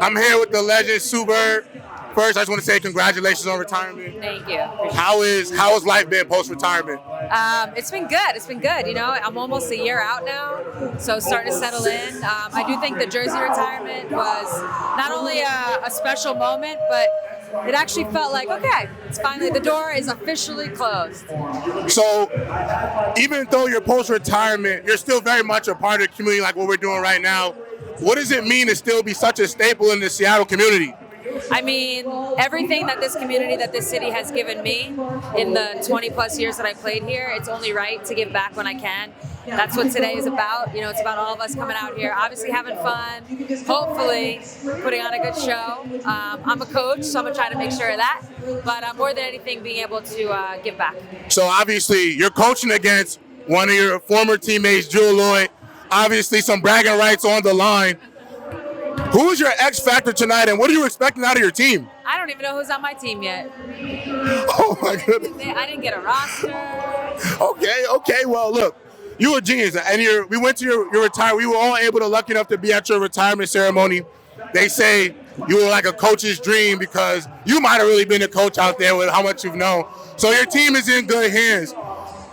I'm here with the legend, Sue Bird. First, I just want to say congratulations on retirement. Thank you. How has life been post-retirement? It's been good. It's been good. You know, I'm almost a year out now, so starting to settle in. I do think the jersey retirement was not only a special moment, but it actually felt like, okay, it's finally, the door is officially closed. So, even though you're post-retirement, you're still very much a part of the community like what we're doing right now. What does it mean to still be such a staple in the Seattle community? I mean, everything that this community, that this city has given me in the 20 plus years that I played here, it's only right to give back when I can. That's what today is about. You know, it's about all of us coming out here, obviously having fun, hopefully putting on a good show. I'm a coach, so I'm going to try to make sure of that. But more than anything, being able to give back. So obviously, you're coaching against one of your former teammates, JEWELL LOYD. Obviously, some bragging rights on the line. Who is your X factor tonight, and what are you expecting out of your team? I don't even know who's on my team yet. Oh my goodness! I didn't get a roster. Okay. Well, look, you're a genius, and we went to your retirement. We were all able to lucky enough to be at your retirement ceremony. They say you were like a coach's dream because you might have really been a coach out there with how much you've known. So your team is in good hands.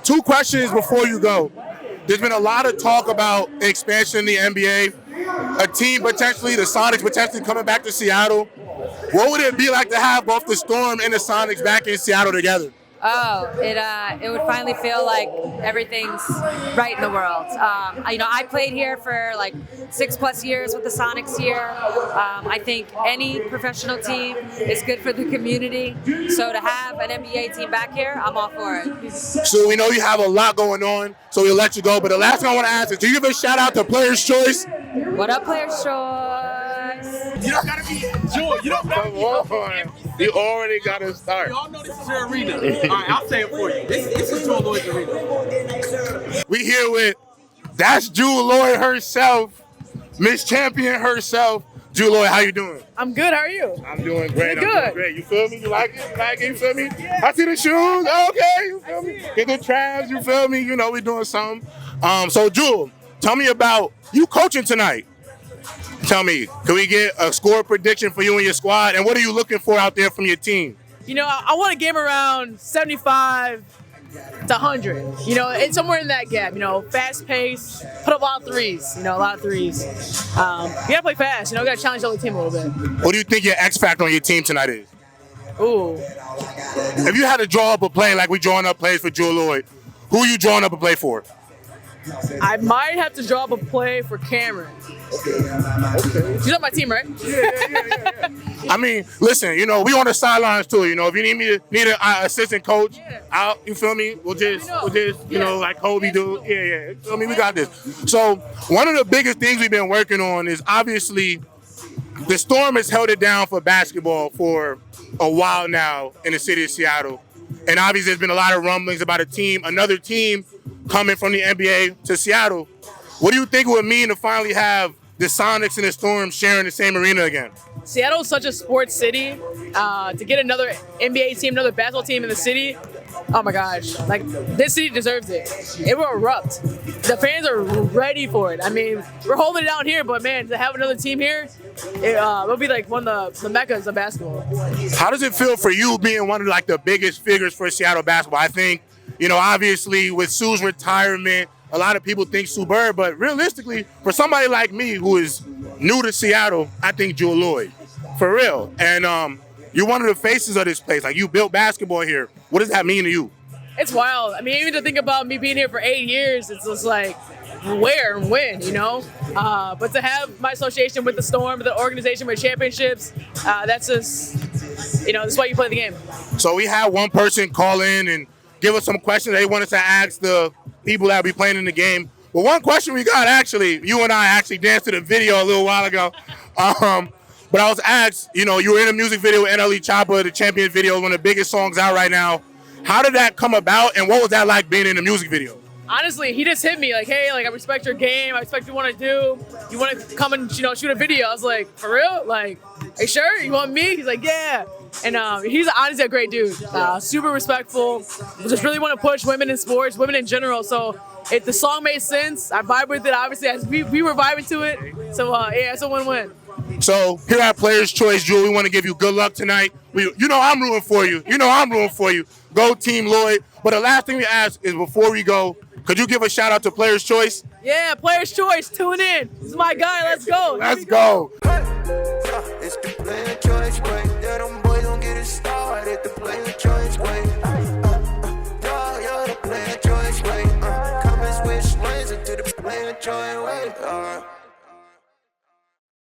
2 questions before you go. There's been a lot of talk about expansion in the NBA, a team potentially, the Sonics potentially coming back to Seattle. What would it be like to have both the Storm and the Sonics back in Seattle together? Oh, it would finally feel like everything's right in the world. You know, I played here for like 6+ years with the Sonics here. I think any professional team is good for the community. So to have an NBA team back here, I'm all for it. So we know you have a lot going on, so we'll let you go. But the last thing I want to ask is, do you give a shout out to Player's Choice? What up, Player's Choice? You don't gotta be Jewel. You don't gotta be. You already got to start. Y'all know this is your arena. All right, I'll say it for you. This is JEWELL LOYD's arena. We here with JEWELL LOYD herself, Miss Champion herself. JEWELL LOYD, how you doing? I'm good. How are you? I'm doing great. Good. I'm doing great. You feel me? You like it? You like it? You feel me? I see the shoes. Okay. You feel me? Get the traps. You feel me? You know we doing something. So Jewel, tell me about you coaching tonight. Tell me, can we get a score prediction for you and your squad? And what are you looking for out there from your team? You know, I want a game around 75 to 100. You know, it's somewhere in that gap. You know, fast pace, put up a lot of threes. You know, a lot of threes. You gotta play fast. You know, gotta challenge the other team a little bit. What do you think your X factor on your team tonight is? Ooh. If you had to draw up a play like we drawing up plays for JEWELL LOYD, who are you drawing up a play for? I might have to draw up a play for Cameron. Okay. She's on my team, right? Yeah. I mean, listen, you know, we on the sidelines too. You know, if you need an assistant coach, you feel me? We'll just, you know, like Kobe do. Yeah. I mean, we got this. So one of the biggest things we've been working on is obviously the Storm has held it down for basketball for a while now in the city of Seattle. And obviously there's been a lot of rumblings about another team coming from the NBA to Seattle. What do you think it would mean to finally have the Sonics and the Storm sharing the same arena again? Seattle's such a sports city. To get another NBA team, another basketball team in the city, oh my gosh. Like, this city deserves it. It will erupt. The fans are ready for it. I mean, we're holding it down here, but man, to have another team here, it'll be like one of the meccas of basketball. How does it feel for you being one of like the biggest figures for Seattle basketball? I think, you know, obviously with Sue's retirement, a lot of people think Sue Bird, but realistically, for somebody like me who is new to Seattle, I think JEWELL LOYD, for real. And you're one of the faces of this place. Like, you built basketball here. What does that mean to you? It's wild. I mean, even to think about me being here for 8 years, it's just like, where and when, you know? But to have my association with the Storm, the organization with championships, that's just, you know, that's why you play the game. So we had one person call in and give us some questions they wanted to ask the people that will be playing in the game. Well, one question we got, actually, you and I actually danced to the video a little while ago. But I was asked, you know, you were in a music video with NLE Choppa, the Champion video, one of the biggest songs out right now. How did that come about, and what was that like being in a music video? Honestly, he just hit me like, hey, like, I respect your game. I respect what you want to do. You want to come and, you know, shoot a video. I was like, for real? Like, are you sure? You want me? He's like, yeah. And he's honestly a great dude. Super respectful. Just really want to push women in sports, women in general. So if the song made sense, I vibe with it, obviously, as we were vibing to it. So, yeah, it's a win-win. So here at Players Choice, Jewel, we want to give you good luck tonight. You know I'm rooting for you. You know I'm rooting for you. Go Team Lloyd. But the last thing we ask is before we go, could you give a shout out to Players Choice? Yeah, Players Choice. Tune in. This is my guy. Let's go. Let's go.